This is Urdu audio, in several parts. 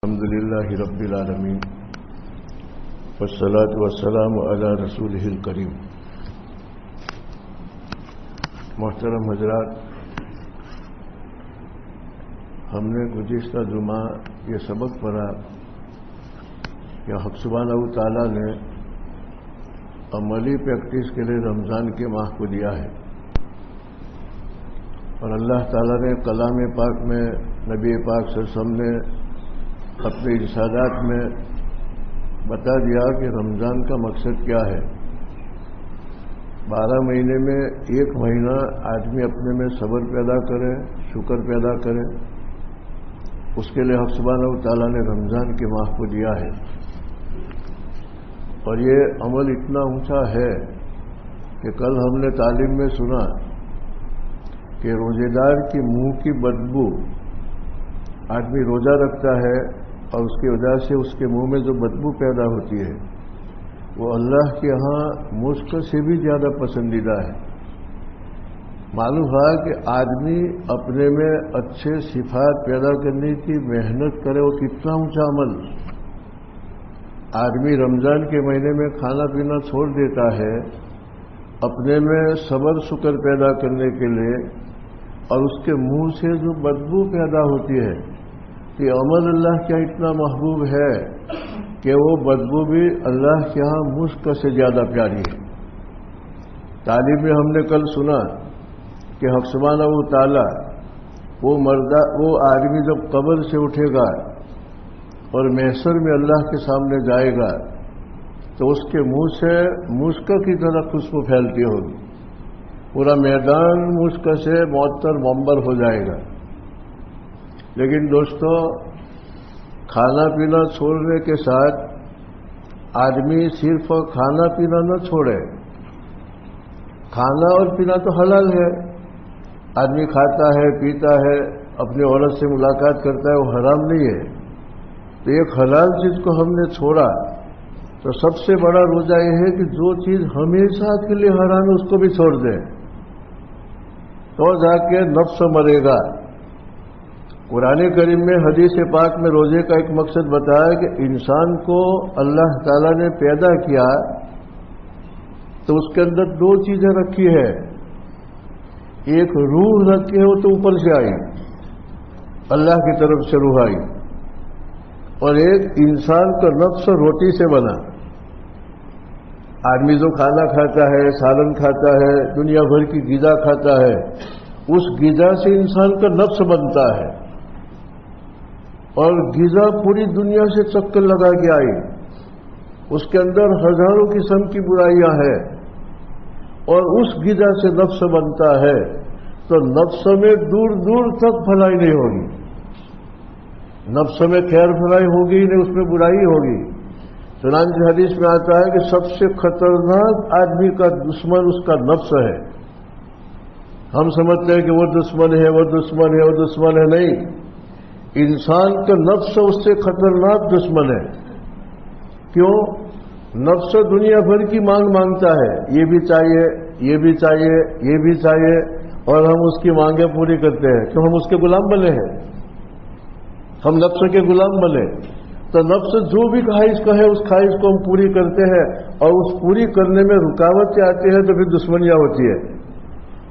الحمد للہ رب العالمین والصلاة والسلام علی رسولہ الکریم۔ محترم حضرات، ہم نے گزشتہ جمعہ یہ سبق پڑھا کہ حق سبحانہ و تعالیٰ نے عملی پریکٹس کے لیے رمضان کے ماہ کو دیا ہے، اور اللہ تعالیٰ نے کلام پاک میں نبی پاک صلی اللہ علیہ وسلم نے اپنے ارشادات میں بتا دیا کہ رمضان کا مقصد کیا ہے۔ 12 مہینے میں ایک مہینہ آدمی اپنے میں صبر پیدا کرے، شکر پیدا کرے، اس کے لیے حق سبحانہ و تعالیٰ نے رمضان کے ماہ کو دیا ہے۔ اور یہ عمل اتنا اونچا ہے کہ کل ہم نے تعلیم میں سنا کہ روزے دار کی منہ کی بدبو، آدمی روزہ رکھتا ہے اور اس کی وجہ سے اس کے منہ میں جو بدبو پیدا ہوتی ہے وہ اللہ کے ہاں مشک سے بھی زیادہ پسندیدہ ہے۔ معلوم ہے کہ آدمی اپنے میں اچھے صفات پیدا کرنے کی محنت کرے، وہ کتنا اونچا عمل۔ آدمی رمضان کے مہینے میں کھانا پینا چھوڑ دیتا ہے اپنے میں صبر شکر پیدا کرنے کے لیے، اور اس کے منہ سے جو بدبو پیدا ہوتی ہے کہ عمل اللہ کیا اتنا محبوب ہے کہ وہ بدبو بھی اللہ کے ہاں مشک سے زیادہ پیاری ہے۔ تعلیم میں ہم نے کل سنا کہ حق سبحانہ و تعالیٰ وہ آدمی جب قبر سے اٹھے گا اور محشر میں اللہ کے سامنے جائے گا تو اس کے منہ سے مشک کی طرح خوشبو پھیلتی ہوگی، پورا میدان مشک سے معطر منبر ہو جائے گا۔ لیکن دوستو، کھانا پینا چھوڑنے کے ساتھ آدمی صرف کھانا پینا نہ چھوڑے۔ کھانا اور پینا تو حلال ہے، آدمی کھاتا ہے پیتا ہے، اپنی عورت سے ملاقات کرتا ہے، وہ حرام نہیں ہے۔ تو ایک حلال چیز کو ہم نے چھوڑا تو سب سے بڑا روزہ یہ ہے کہ جو چیز ہمیشہ کے لیے حرام ہے اس کو بھی چھوڑ دیں، تو جا کے نفس مرے گا۔ قرآن کریم میں حدیث پاک میں روزے کا ایک مقصد بتایا کہ انسان کو اللہ تعالیٰ نے پیدا کیا تو اس کے اندر 2 چیزیں رکھی ہے، ایک روح رکھی ہے، وہ تو اوپر سے آئی، اللہ کی طرف سے روح آئی، اور ایک انسان کا نفس روٹی سے بنا۔ آدمی جو کھانا کھاتا ہے، سالن کھاتا ہے، دنیا بھر کی غذا کھاتا ہے، اس غذا سے انسان کا نفس بنتا ہے، اور غذا پوری دنیا سے چکر لگا کے آئی، اس کے اندر ہزاروں قسم کی برائیاں ہیں، اور اس غذا سے نفس بنتا ہے تو نفس میں دور دور تک بھلائی نہیں ہوگی، نفس میں خیر بھلائی ہوگی نہیں، اس میں برائی ہوگی۔ چنانچہ حدیث میں آتا ہے کہ سب سے خطرناک آدمی کا دشمن اس کا نفس ہے۔ ہم سمجھتے ہیں کہ وہ دشمن ہے، وہ دشمن ہے، وہ دشمن ہے، نہیں، انسان کا نفس اس سے خطرناک دشمن ہے۔ کیوں؟ نفس دنیا بھر کی مانگتا ہے، یہ بھی چاہیے، یہ بھی چاہیے، یہ بھی چاہیے، اور ہم اس کی مانگیں پوری کرتے ہیں، کیوں؟ ہم اس کے غلام بنے ہیں، ہم نفس کے غلام بنے۔ تو نفس جو بھی خواہش کہے اس خواہش کو ہم پوری کرتے ہیں، اور اس پوری کرنے میں رکاوٹیں آتی ہیں تو پھر دشمنیاں ہوتی ہے۔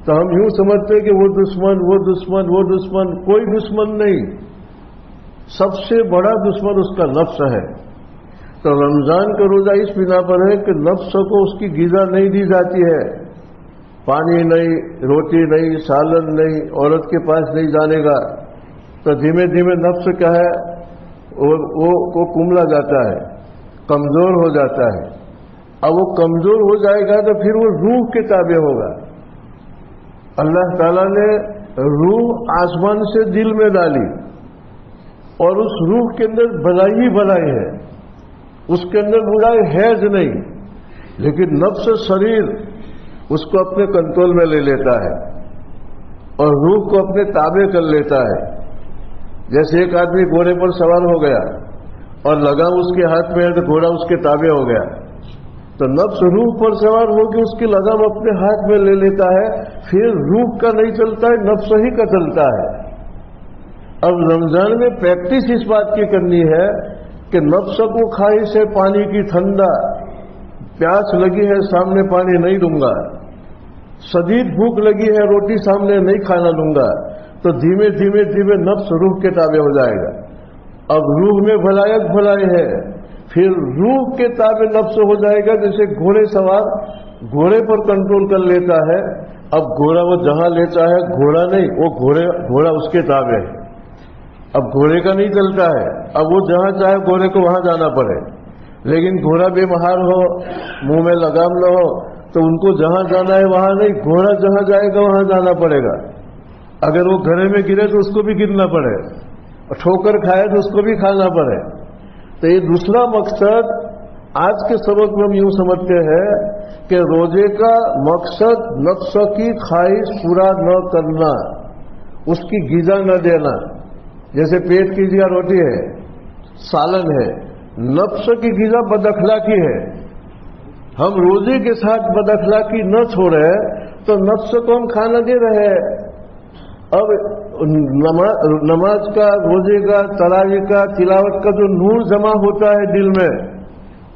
تو ہم یوں سمجھتے ہیں کہ وہ دشمن، وہ دشمن، وہ دشمن، کوئی دشمن نہیں، سب سے بڑا دشمن اس کا نفس ہے۔ تو رمضان کا روزہ اس بنا پر ہے کہ نفس کو اس کی غذا نہیں دی جاتی ہے، پانی نہیں، روٹی نہیں، سالن نہیں، عورت کے پاس نہیں جانے گا، تو دھیمے دھیمے نفس کیا ہے وہ کملا جاتا ہے، کمزور ہو جاتا ہے۔ اب وہ کمزور ہو جائے گا تو پھر وہ روح کے تابع ہوگا۔ اللہ تعالیٰ نے روح آسمان سے دل میں ڈالی، اور اس روح کے اندر بھلائی ہی بھلائی ہے، اس کے اندر برائی ہے نہیں، لیکن نفس شریر اس کو اپنے کنٹرول میں لے لیتا ہے اور روح کو اپنے تابع کر لیتا ہے۔ جیسے ایک آدمی گھوڑے پر سوار ہو گیا اور لگام اس کے ہاتھ میں ہے تو گھوڑا اس کے تابع ہو گیا، تو نفس روح پر سوار ہو کے اس کی لگام اپنے ہاتھ میں لے لیتا ہے، پھر روح کا نہیں چلتا ہے، نفس ہی کا چلتا ہے۔ اب رمضان میں پریکٹس اس بات کی کرنی ہے کہ نفس کو خواہش ہے پانی کی ٹھنڈا، پیاس لگی ہے سامنے پانی نہیں لوں گا، شدید بھوک لگی ہے روٹی سامنے نہیں کھانا لوں گا، تو دھیمے دھیمے دھیمے نفس روح کے تابع ہو جائے گا۔ اب روح میں بھلائیت بھلائی ہے، پھر روح کے تابع نفس ہو جائے گا، جیسے گھوڑے سوار گھوڑے پر کنٹرول کر لیتا ہے۔ اب گھوڑا وہ جہاں لیتا ہے، گھوڑا نہیں، وہ گھوڑا اس کے تابع ہے، اب گھوڑے کا نہیں چلتا ہے، اب وہ جہاں چاہے گھوڑے کو وہاں جانا پڑے۔ لیکن گھوڑا بے مہار ہو، منہ میں لگام نہ ہو، تو ان کو جہاں جانا ہے وہاں نہیں، گھوڑا جہاں جائے گا وہاں جانا پڑے گا۔ اگر وہ گھڑے میں گرے تو اس کو بھی گرنا پڑے، اور ٹھوکر کھائے تو اس کو بھی کھانا پڑے۔ تو یہ دوسرا مقصد آج کے سبق میں ہم یوں سمجھتے ہیں کہ روزے کا مقصد نفس کی خواہش پورا نہ کرنا، اس کی غذا نہ دینا۔ جیسے پیٹ کی غذا روٹی ہے، سالن ہے، نفس کی غذا بد اخلاقی ہے۔ ہم روزے کے ساتھ بد اخلاقی نہ چھوڑے تو نفس کو ہم کھانا دے رہے ہیں۔ اب نماز کا، روزے کا، تراویح کا، تلاوت کا جو نور جمع ہوتا ہے دل میں،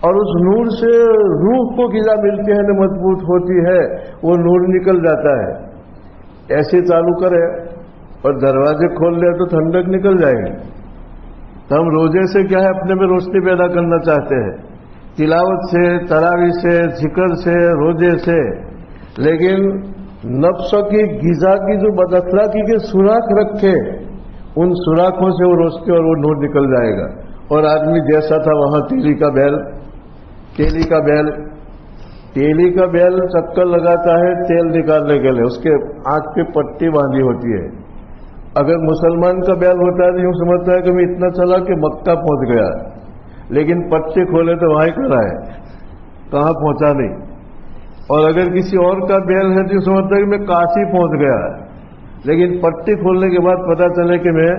اور اس نور سے روح کو غذا ملتی ہے، مضبوط ہوتی ہے، وہ نور نکل جاتا ہے۔ ایسے چالو کرے اور دروازے کھول لے تو ٹھنڈک نکل جائے گی۔ تو ہم روزے سے کیا ہے، اپنے میں روشنی پیدا کرنا چاہتے ہیں، تلاوت سے، تراویح سے، ذکر سے، روزے سے، لیکن نفس کی غذا کی جو بد اخلاقی کے سوراخ رکھے، ان سوراخوں سے وہ روشنی اور وہ نور نکل جائے گا۔ اور آدمی جیسا تھا وہاں تیلی کا بیل چکر لگاتا ہے تیل نکالنے کے لیے، اس کے آنکھ پہ پٹی باندھی ہوتی ہے۔ اگر مسلمان کا بیل ہوتا ہے تو یوں سمجھتا ہے کہ میں اتنا چلا کہ مکہ پہنچ گیا، لیکن پٹی کھولے تو وہاں کھڑا ہے، کہاں پہنچا نہیں۔ اور اگر کسی اور کا بیل ہے تو سمجھتا ہے کہ میں کاشی پہنچ گیا، لیکن پٹی کھولنے کے بعد پتہ چلے کہ میں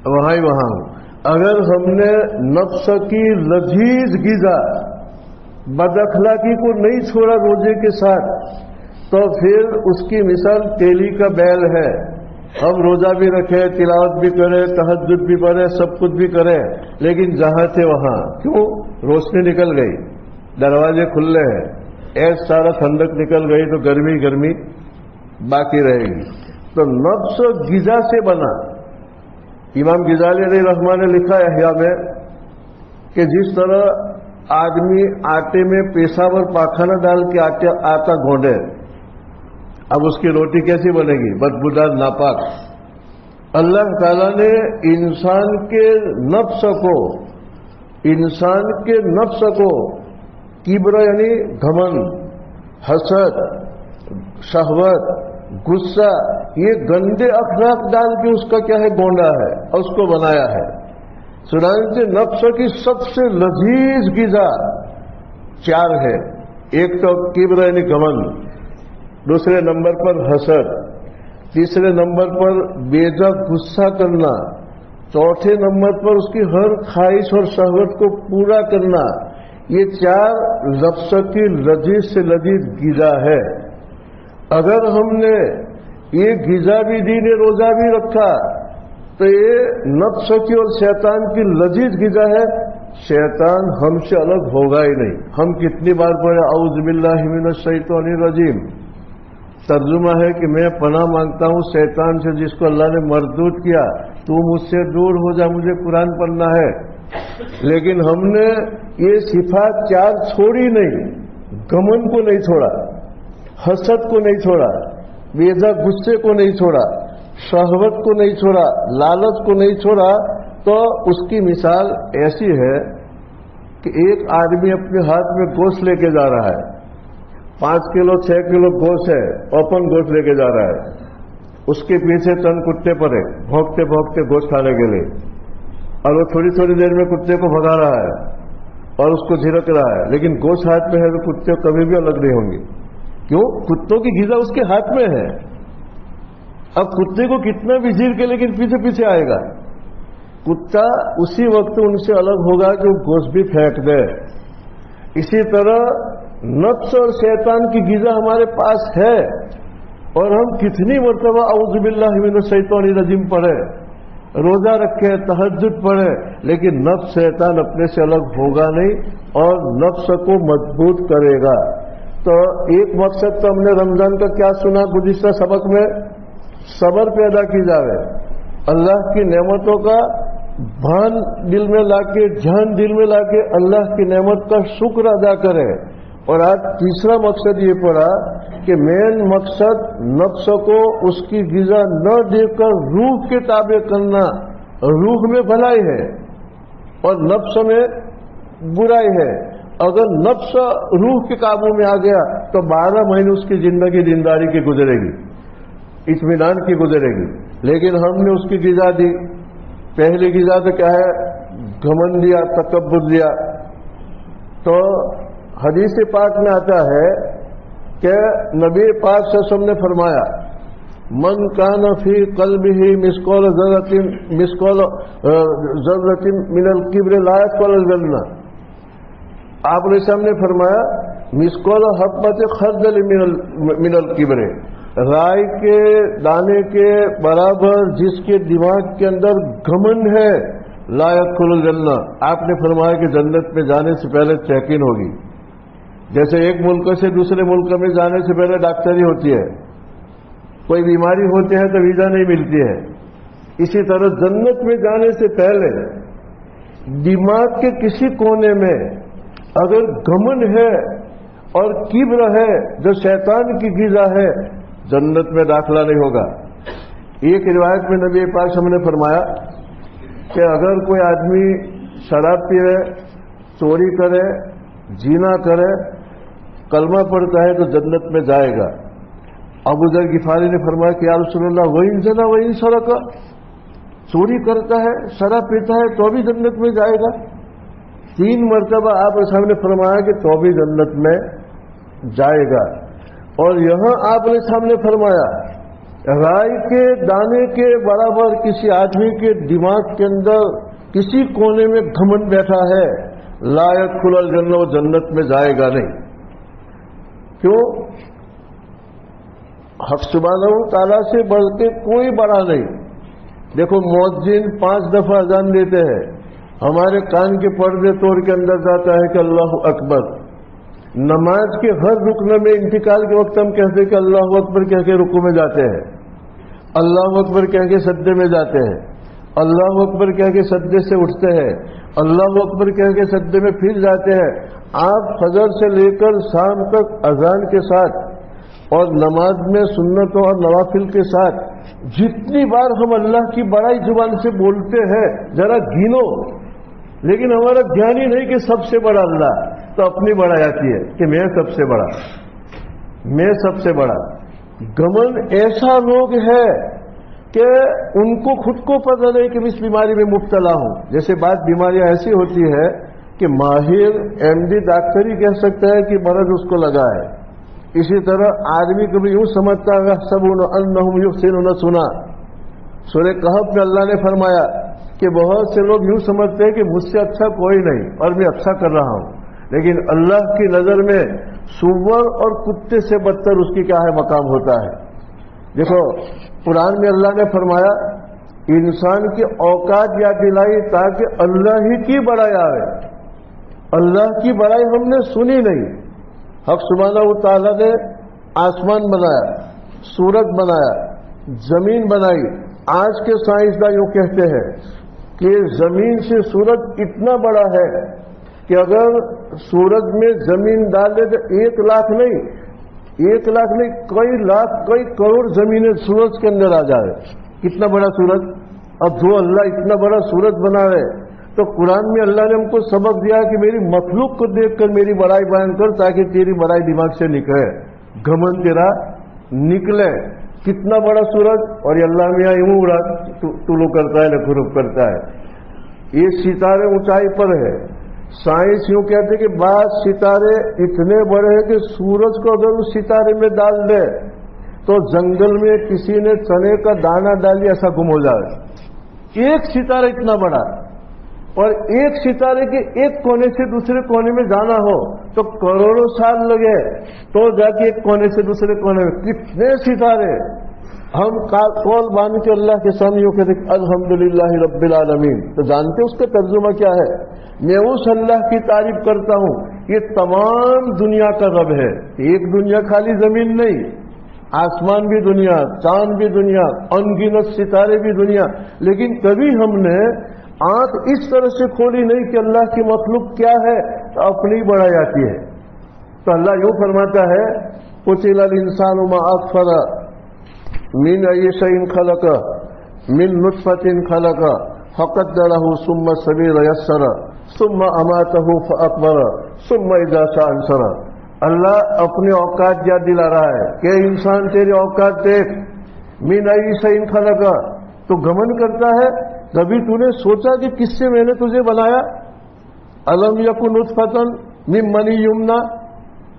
وہاں ہی وہاں ہوں۔ اگر ہم نے نفس کی لذیذ غذا بد اخلاقی کو نہیں چھوڑا روزے کے ساتھ، تو پھر اس کی مثال تیلی کا بیل ہے۔ ہم روزہ بھی رکھے، تلاوت بھی کرے، تہجد بھی پڑھے، سب کچھ بھی کرے، لیکن جہاں تھے وہاں کیوں؟ روشنی نکل گئی، دروازے کھلے ہیں، ایس سارا ٹھنڈک نکل گئی تو گرمی باقی رہے گی۔ تو نفس غذا سے بنا۔ امام غزالی علیہ رحمٰن نے لکھا ہے احیاء میں کہ جس طرح آدمی آٹے میں پیشاب اور پاخانہ ڈال کے آٹا گھونڈے، اب اس کی روٹی کیسی بنے گی؟ بدبودار، ناپاک۔ اللہ تعالیٰ نے انسان کے نفس کو کبر یعنی گھمنڈ، حسد، شہوت، غصہ، یہ گندے اخلاق ڈال کے اس کا کیا ہے، گونڈا ہے اور اس کو بنایا ہے۔ چنانچہ نفس کی سب سے لذیذ غذا 4 ہے۔ ایک تو کبر یعنی گھمنڈ، دوسرے نمبر پر حسد، تیسرے نمبر پر بےجا غصہ کرنا، چوتھے نمبر پر اس کی ہر خواہش اور شہوت کو پورا کرنا۔ یہ 4 نفس کی لذیذ سے لذیذ غذا ہے۔ اگر ہم نے یہ غذا بھی دی نے، روزہ بھی رکھا، تو یہ نفس کی اور شیطان کی لذیذ غذا ہے۔ شیطان ہم سے الگ ہوگا ہی نہیں۔ ہم کتنی بار پڑھے اعوذ باللہ من الشیطان الرجیم، ترجمہ ہے کہ میں پناہ مانگتا ہوں شیطان سے جس کو اللہ نے مردود کیا، تو مجھ سے دور ہو جا، مجھے قرآن پڑھنا ہے۔ لیکن ہم نے یہ صفات 4 چھوڑی نہیں، گھمنڈ کو نہیں چھوڑا، حسد کو نہیں چھوڑا، بےجا غصے کو نہیں چھوڑا، شہوت کو نہیں چھوڑا، لالچ کو نہیں چھوڑا۔ تو اس کی مثال ایسی ہے کہ ایک آدمی اپنے ہاتھ میں گوشت لے کے جا رہا ہے، 5 کلو 6 کلو گوشت ہے، اوپن گوشت لے کے جا رہا ہے، اس کے پیچھے چند کتے پڑے بھونکتے بھونکتے گوشت کھانے کے لیے، اور وہ تھوڑی تھوڑی دیر میں کتے کو بھگا رہا ہے اور اس کو جھڑک رہا ہے، لیکن گوشت ہاتھ میں ہے تو کتے کبھی بھی الگ نہیں ہوں گے۔ کیوں؟ کتوں کی غذا اس کے ہاتھ میں ہے۔ اب کتے کو کتنا بھی جھیر کے لیکن پیچھے پیچھے آئے گا، کتا اسی وقت ان سے الگ ہوگا کہ وہ گوشت بھی پھینک دے۔ اسی طرح نفس اور شیطان کی غذا ہمارے پاس ہے، اور ہم کتنی مرتبہ اعوذ باللہ من الشیطان الرجیم پڑھے، روزہ رکھے, تہجد پڑھے, لیکن نفس شیطان اپنے سے الگ ہوگا نہیں اور نفس کو مضبوط کرے گا. تو ایک مقصد تو ہم نے رمضان کا کیا سنا گزشتہ سبق میں, صبر پیدا کی جاوے, اللہ کی نعمتوں کا بھان دل میں لا کے, جان دل میں لا کے اللہ کی نعمت کا شکر ادا کرے. اور آج تیسرا مقصد یہ پڑا کہ مین مقصد نفس کو اس کی غذا نہ دے کر روح کے تابع کرنا. روح میں بھلائی ہے اور نفس میں برائی ہے. اگر نفس روح کے قابو میں آ گیا تو 12 مہینے اس کی زندگی دینداری کی گزرے گی, اطمینان کی گزرے گی. لیکن ہم نے اس کی غذا دی. پہلی غذا تو کیا ہے, گھمنڈ دیا, تکبر دیا. تو حدیث پاک میں آتا ہے کہ نبی پاک صلی اللہ علیہ وسلم نے فرمایا, من کان فی قلبہ مثقال ذرۃ من الکبر لا يدخل الجنہ. آپ علیہ السلام نے فرمایا مثقال حبۃ خردل من الکبر, رائے کے دانے کے برابر جس کے دماغ کے اندر گھمنڈ ہے, لا يدخل الجنہ. آپ نے فرمایا کہ جنت میں جانے سے پہلے چیکنگ ہوگی. جیسے ایک ملک سے دوسرے ملک میں جانے سے پہلے ڈاکٹری ہوتی ہے, کوئی بیماری ہوتی ہے تو ویزا نہیں ملتی ہے, اسی طرح جنت میں جانے سے پہلے دماغ کے کسی کونے میں اگر گھمنڈ ہے اور کبر ہے جو شیطان کی غذا ہے, جنت میں داخلہ نہیں ہوگا. ایک روایت میں نبی پاک ہم نے فرمایا کہ اگر کوئی آدمی شراب پیے, چوری کرے, زنا کرے, کلمہ پڑھتا ہے تو جنت میں جائے گا. ابو ذر غفاری نے فرمایا کہ یا رسول اللہ وَإِن زَنَا وَإِن سَرَقَ, چوری کرتا ہے, شراب پیتا ہے تو بھی جنت میں جائے گا. 3 مرتبہ آپ کے سامنے فرمایا کہ تو بھی جنت میں جائے گا. اور یہاں آپ نے سامنے فرمایا رائی کے دانے کے برابر کسی آدمی کے دماغ کے اندر کسی کونے میں گھمنڈ بیٹھا ہے, لا يدخل الجنہ, وہ جنت میں جائے گا نہیں. کیوں؟ حق سبحانہ تعالیٰ سے بڑھ کے کوئی بڑا نہیں. دیکھو مؤذن 5 دفعہ اذان دیتے ہیں, ہمارے کان کے پردے توڑ کے اندر جاتا ہے کہ اللہ اکبر. نماز کے ہر رکن میں انتقال کے وقت ہم کہتے ہیں کہ اللہ اکبر کہہ کے رکوع میں جاتے ہیں, اللہ اکبر کہہ کے سجدے میں جاتے ہیں, اللہ اکبر کہہ کے سجدے سے اٹھتے ہیں, اللہ اکبر کہہ کے سجدے میں پھر جاتے ہیں. آپ فجر سے لے کر شام تک اذان کے ساتھ اور نماز میں سنتوں اور نوافل کے ساتھ جتنی بار ہم اللہ کی بڑائی زبان سے بولتے ہیں ذرا گنو. لیکن ہمارا دھیان ہی نہیں کہ سب سے بڑا اللہ, تو اپنی بڑائی آتی ہے کہ میں سب سے بڑا, میں سب سے بڑا. گمن ایسا لوگ ہے کہ ان کو خود کو پتہ نہیں کہ اس بیماری میں مبتلا ہوں. جیسے بات بیماریاں ایسی ہوتی ہے کہ ماہر MD ڈاکٹر ہی کہہ سکتا ہے کہ مرض اس کو لگا ہے. اسی طرح آدمی کبھی یوں سمجھتا ہے سب انہم یحسنون سنا. سورہ کہف میں اللہ نے فرمایا کہ بہت سے لوگ یوں سمجھتے ہیں کہ مجھ سے اچھا کوئی نہیں اور میں اچھا کر رہا ہوں, لیکن اللہ کی نظر میں سور اور کتے سے بدتر اس کی کیا ہے مقام ہوتا ہے. دیکھو قرآن میں اللہ نے فرمایا انسان کی اوقات یاد دلائی تاکہ اللہ ہی کی بڑائی آئے. اللہ کی بڑائی ہم نے سنی نہیں. حق سبحانہ و تعالیٰ نے آسمان بنایا, سورج بنایا, زمین بنائی. آج کے سائنسداں یوں کہتے ہیں کہ زمین سے سورج اتنا بڑا ہے کہ اگر سورج میں زمین ڈالے تو 1 لاکھ نہیں, 1 لاکھ نہیں, کئی لاکھ کئی کروڑ زمینیں سورج کے اندر آ جائے. کتنا بڑا سورج. اب جو اللہ اتنا بڑا سورج بنا ہے تو قرآن میں اللہ نے ہم کو سبق دیا کہ میری مخلوق کو دیکھ کر میری بڑائی بیان کر تاکہ تیری بڑائی دماغ سے نکلے, گھمنڈ تیرا نکلے. کتنا بڑا سورج, اور یہ اللہ میاں یوں اڑا طلوع کرتا ہے نہ غروب کرتا ہے. یہ ستارے اونچائی پر ہے. سائنس یوں کہتے کہ بعض ستارے اتنے بڑے ہیں کہ سورج کو اگر اس ستارے میں ڈال دے تو جنگل میں کسی نے چنے کا دانہ ڈال دیا ایسا گم ہو جائے. ایک ستارہ اتنا بڑا, اور ایک ستارے کے ایک کونے سے دوسرے کونے میں جانا ہو تو کروڑوں سال لگے تو جا کے ایک کونے سے دوسرے کونے میں. کتنے ستارے, ہم قول مان کے اللہ کے سامنے یوں کہتے ہیں الحمدللہ رب العالمین، تو جانتے اس کا ترجمہ کیا ہے؟ میں اس اللہ کی تعریف کرتا ہوں، یہ تمام دنیا کا رب ہے۔ ایک دنیا خالی زمین نہیں، آسمان بھی دنیا، چاند بھی دنیا، انگنت ستارے بھی دنیا، لیکن کبھی ہم نے آنکھ اس طرح سے کھولی نہیں کہ اللہ کی مخلوق کیا ہے، تو اپنی بڑائی آتی ہے۔ تو اللہ یوں فرماتا ہے قتل الانسان ما اکفر من ای شیء خلق من نطفۃ خلق فقدره ثم السبیل یسر ثم اماته فاقبر ثم اذا شاء انشر۔ اللہ اپنے اوقات یاد دلا رہا ہے کہ انسان تیرے اوقات دیکھ، من ای شیء خلق، تو گمن کرتا ہے کبھی تو نے سوچا کہ کس سے میں نے تجھے بنایا؟ الم یکن نطفۃ من منی یمنی،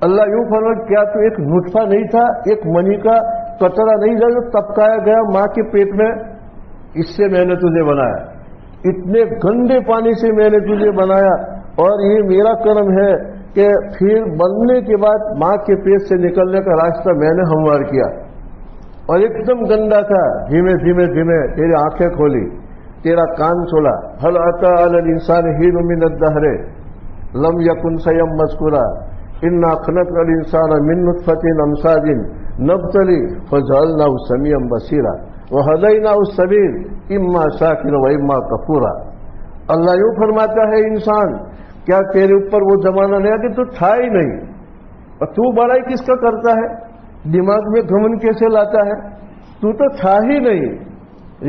اللہ یوں فرماتا کیا تو ایک نطفہ نہیں تھا، ایک منی کا قطرہ نہیں تھا جو تپکایا گیا ماں کے پیٹ میں؟ اس سے میں نے تجھے بنایا، اتنے گندے پانی سے میں نے تجھے بنایا، اور یہ میرا کرم ہے کہ پھر بننے کے بعد ماں کے پیٹ سے نکلنے کا راستہ میں نے ہموار کیا، اور ایک دم گندا تھا، دھیمے دھیمے دھیمے تیری آنکھیں کھولی، تیرا کان کھولا، هل اتى على الانسان حين من الدهر لم يكن شيئا مذكورا انا خلقنا الانسان من نطفة امشاج نبتلي فجعلناه سميعا بصيرا وهديناه السبيل اما شاكرا واما كفورا۔ اللہ یوں فرماتا ہے انسان کیا تیرے اوپر وہ زمانہ نہیں کہ تو تھا ہی نہیں، اور تو بڑائی کس کا کرتا ہے؟ دماغ میں گھمن کیسے لاتا ہے؟ تو تھا ہی نہیں،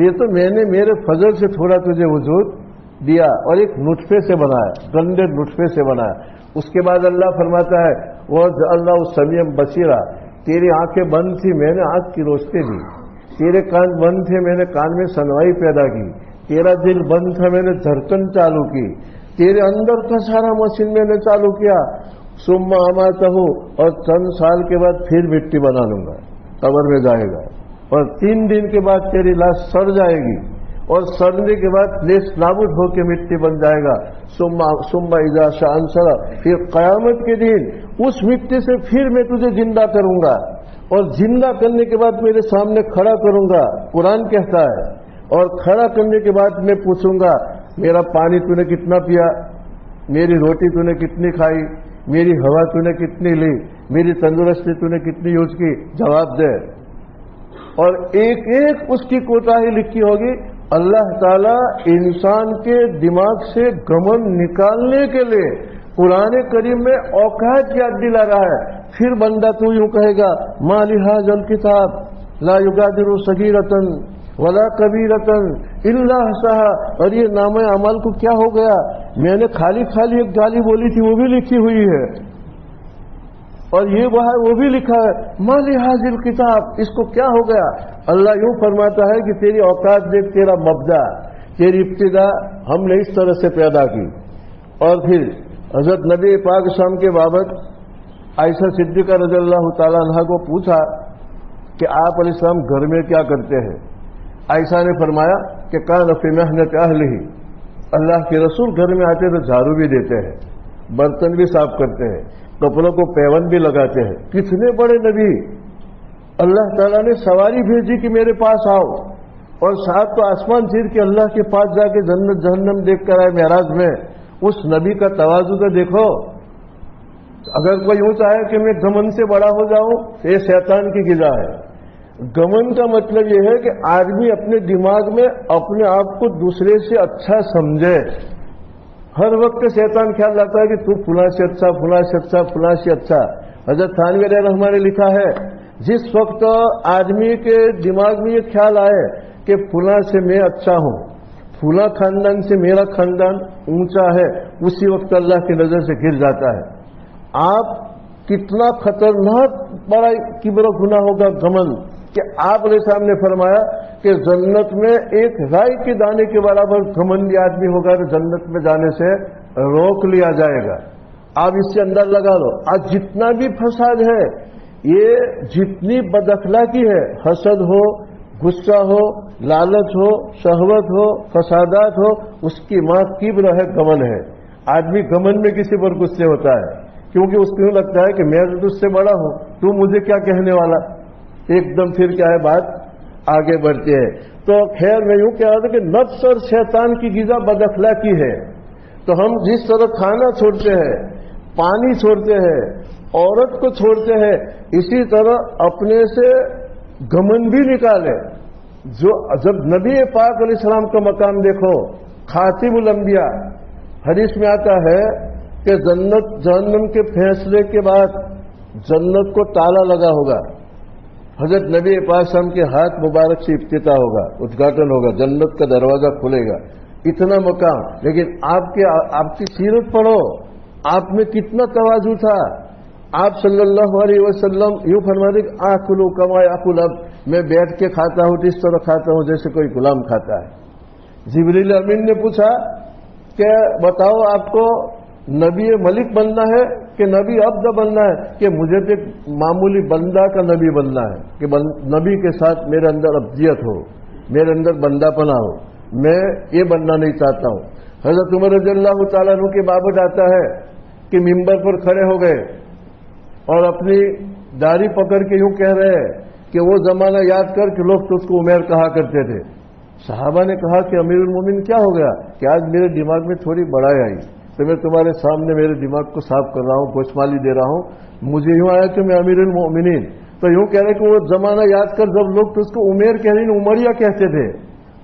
یہ تو میں نے میرے فضل سے تھوڑا تجھے وجود دیا اور ایک نطفے سے بنایا، گندے نطفے سے بنایا۔ اس کے بعد اللہ فرماتا ہے وَجَعَلْنَاهُ سَمِيعًا بَصِيرًا، تیری آنکھیں بند تھی میں نے آنکھ کی روشنی دی، تیرے کان بند تھے میں نے کان میں سنوائی پیدا کی، تیرا دل بند تھا میں نے دھڑکن چالو کی، تیرے اندر کا سارا مشین میں نے چالو کیا، ثم اماتہ، اور چند سال کے بعد پھر مٹی بنا لوں گا، قبر میں جائے گا، اور 3 دن کے بعد تیری لاش سڑ جائے گی، اور سڑنے کے بعد نیس نابود ہو کے مٹی بن جائے گا، ثم اذا شاء انشر، پھر قیامت کے دن اس مٹی سے پھر میں تجھے زندہ کروں گا، اور زندہ کرنے کے بعد میرے سامنے کھڑا کروں گا، قرآن کہتا ہے، اور کھڑا کرنے کے بعد میں پوچھوں گا میرا پانی تو نے کتنا پیا، میری روٹی تو نے کتنی کھائی، میری ہوا تو نے کتنی لی، میری تندرستی تو نے کتنی یوز کی، جواب دے، اور ایک ایک اس کی کوتاہی لکھی ہوگی۔ اللہ تعالیٰ انسان کے دماغ سے گمن نکالنے کے لیے قرآن کریم میں اوقات یاد دلا رہا ہے۔ پھر بندہ تو یوں کہے گا ما لهذا الكتاب لا يغادر صغيرة ولا كبيرة الا احصاها، اور یہ نامہ اعمال کو کیا ہو گیا؟ میں نے خالی ایک گالی بولی تھی وہ بھی لکھی ہوئی ہے، اور یہ وہ بھی لکھا ہے، ما لهذا الكتاب، اس کو کیا ہو گیا؟ اللہ یوں فرماتا ہے کہ تیری اوقات دیکھ، تیرا مبدا، تیری ابتدا ہم نے اس طرح سے پیدا کی۔ اور پھر حضرت نبی پاک شام کے بابت عائشہ صدیقہ رضی اللہ تعالیٰ عنہ کو پوچھا کہ آپ علیہ السلام گھر میں کیا کرتے ہیں؟ عائشہ نے فرمایا کہ کان فی محنت اہلہ، اللہ کے رسول گھر میں آتے تو جھاڑو بھی دیتے ہیں، برتن بھی صاف کرتے ہیں، کپڑوں کو پیون بھی لگاتے ہیں۔ کتنے بڑے نبی! اللہ تعالیٰ نے سواری بھیجی کہ میرے پاس آؤ، اور ساتھ تو آسمان چیر کے اللہ کے پاس جا کے جنت جہنم دیکھ کر آئے معراج میں۔ اس نبی کا تواضع تو دیکھو۔ اگر کوئی یوں چاہے کہ میں گمن سے بڑا ہو جاؤں، یہ شیطان کی غذا ہے۔ گمن کا مطلب یہ ہے کہ آدمی اپنے دماغ میں اپنے آپ کو دوسرے سے اچھا سمجھے۔ ہر وقت شیطان خیال رکھتا ہے کہ تو فلاں سے اچھا، فلاں سے اچھا، فلاں سے اچھا۔ حضرت تھانوی علیہ رحمہ نے لکھا ہے جس وقت آدمی کے دماغ میں یہ خیال آئے کہ فلاں سے میں اچھا ہوں، فلاں خاندان سے میرا خاندان اونچا ہے، اسی وقت اللہ کی نظر سے گر جاتا ہے۔ آپ کتنا خطرناک بڑا کبر و گناہ ہوگا گمن، کہ آپ نے سامنے فرمایا کہ جنت میں ایک رائی کے دانے کے برابر گھمنڈی آدمی ہوگا تو جنت میں جانے سے روک لیا جائے گا۔ آپ اس سے انداز لگا لو، آج جتنا بھی فساد ہے، یہ جتنی بد اخلاقی ہے، حسد ہو، غصہ ہو، لالچ ہو، شہوت ہو، فسادات ہو، اس کی ماں کبر ہے، گمن ہے۔ آدمی گمن میں کسی پر غصے ہوتا ہے کیونکہ اس کو لگتا ہے کہ میں تو تجھ سے بڑا ہوں، تو مجھے کیا کہنے والا۔ ایک دم پھر کیا ہے بات، آگے بڑھتے ہیں. تو خیر میں یوں کہہ رہا تھا کہ نفس اور شیطان کی غذا بد اخلاقی ہے. تو ہم جس طرح کھانا چھوڑتے ہیں، پانی چھوڑتے ہیں، عورت کو چھوڑتے ہیں، اسی طرح اپنے سے گمن بھی نکالے. جب نبی پاک علیہ السلام کا مقام دیکھو، خاتم الانبیاء، حدیث میں آتا ہے کہ جنت جہنم کے فیصلے کے بعد جنت کو تالا لگا ہوگا. حضرت نبی پاک صلی اللہ علیہ وسلم کے ہاتھ مبارک سے افتتاح ہوگا، ادگھاٹن ہوگا، جنت کا دروازہ کھلے گا. اتنا مقام. لیکن آپ کی سیرت پڑھو، آپ میں کتنا تواضع تھا. آپ صلی اللہ علیہ وسلم یوں فرماتے کہ آکلو کما یاکل اب، میں بیٹھ کے کھاتا ہوں اس طرح کھاتا ہوں جیسے کوئی غلام کھاتا ہے. جبریل امین نے پوچھا کہ بتاؤ آپ کو نبی ملک بننا ہے کہ نبی عبد بننا ہے؟ کہ مجھے تو ایک معمولی بندہ کا نبی بننا ہے، کہ نبی کے ساتھ میرے اندر ابدیت ہو، میرے اندر بندہ پنا ہو. میں یہ بننا نہیں چاہتا ہوں. حضرت عمر رضی اللہ تعالیٰ عنہ کے بابت آتا ہے کہ ممبر پر کھڑے ہو گئے اور اپنی داڑھی پکڑ کے یوں کہہ رہے ہیں کہ وہ زمانہ یاد کر کے لوگ تو اس کو عمیر کہا کرتے تھے. صحابہ نے کہا کہ امیر المومنین کیا ہو گیا؟ کہ آج میرے دماغ میں تھوڑی بڑائی آئی تو میں تمہارے سامنے میرے دماغ کو صاف کر رہا ہوں، گوشمالی دے رہا ہوں. مجھے یوں آیا کہ میں امیر المومنین. تو یوں کہہ رہے کہ وہ زمانہ یاد کر جب لوگ تو اس کو عمیر کہہ رہے عمریہ کہتے تھے،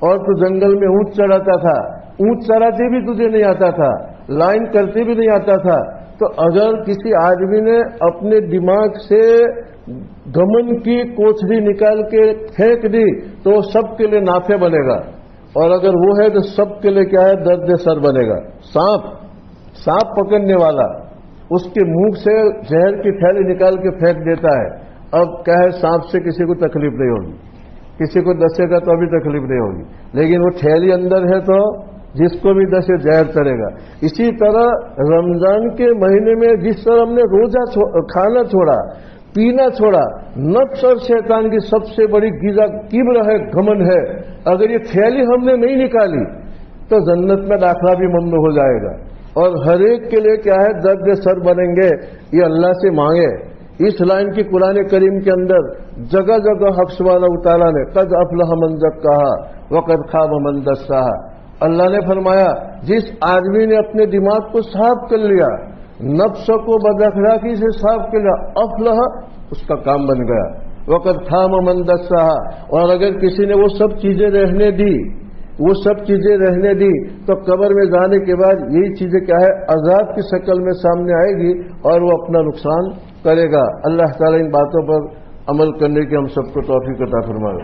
اور تو جنگل میں اونٹ چڑھاتا تھا، اونٹ چراتے بھی تجھے نہیں آتا تھا، لائن کرتے بھی نہیں آتا تھا. تو اگر کسی آدمی نے اپنے دماغ سے گمن کی کوچھڑی نکال کے پھینک دی تو وہ سب کے لیے نافع بنے گا، اور اگر وہ ہے تو سب کے لیے کیا ہے؟ درد سر بنے گا. سانپ پکڑنے والا اس کے منہ سے زہر کی تھیلی نکال کے پھینک دیتا ہے. اب کیا ہے؟ سانپ سے کسی کو تکلیف نہیں ہوگی، کسی کو دسے گا تو ابھی تکلیف نہیں ہوگی، لیکن وہ تھیلی اندر ہے تو جس کو بھی دسے زہر چڑھے گا. اسی طرح رمضان کے مہینے میں جس طرح ہم نے روزہ کھانا چھوڑا، پینا چھوڑا، نفس اور شیطان کی سب سے بڑی غذا کبر ہے، گھمنڈ ہے. اگر یہ تھیلی ہم نے نہیں نکالی تو جنت میں داخلہ بھی ممنوع ہو جائے گا، اور ہر ایک کے لیے کیا ہے؟ درد سر بنیں گے. یہ اللہ سے مانگے. اس لائن کی قرآن کریم کے اندر جگہ جگہ حق سبحانہ تعالیٰ نے قد افلح من زکاہا وقد خاب من دساہا. اللہ نے فرمایا جس آدمی نے اپنے دماغ کو صاف کر لیا، نفس کو بد اخلاقی سے صاف کر لیا، افلح، اس کا کام بن گیا. وقد خاب من دساہا. اور اگر کسی نے وہ سب چیزیں رہنے دی تو قبر میں جانے کے بعد یہی چیزیں کیا ہے؟ عذاب کی شکل میں سامنے آئے گی اور وہ اپنا نقصان کرے گا. اللہ تعالیٰ ان باتوں پر عمل کرنے کی ہم سب کو توفیق عطا فرمائے.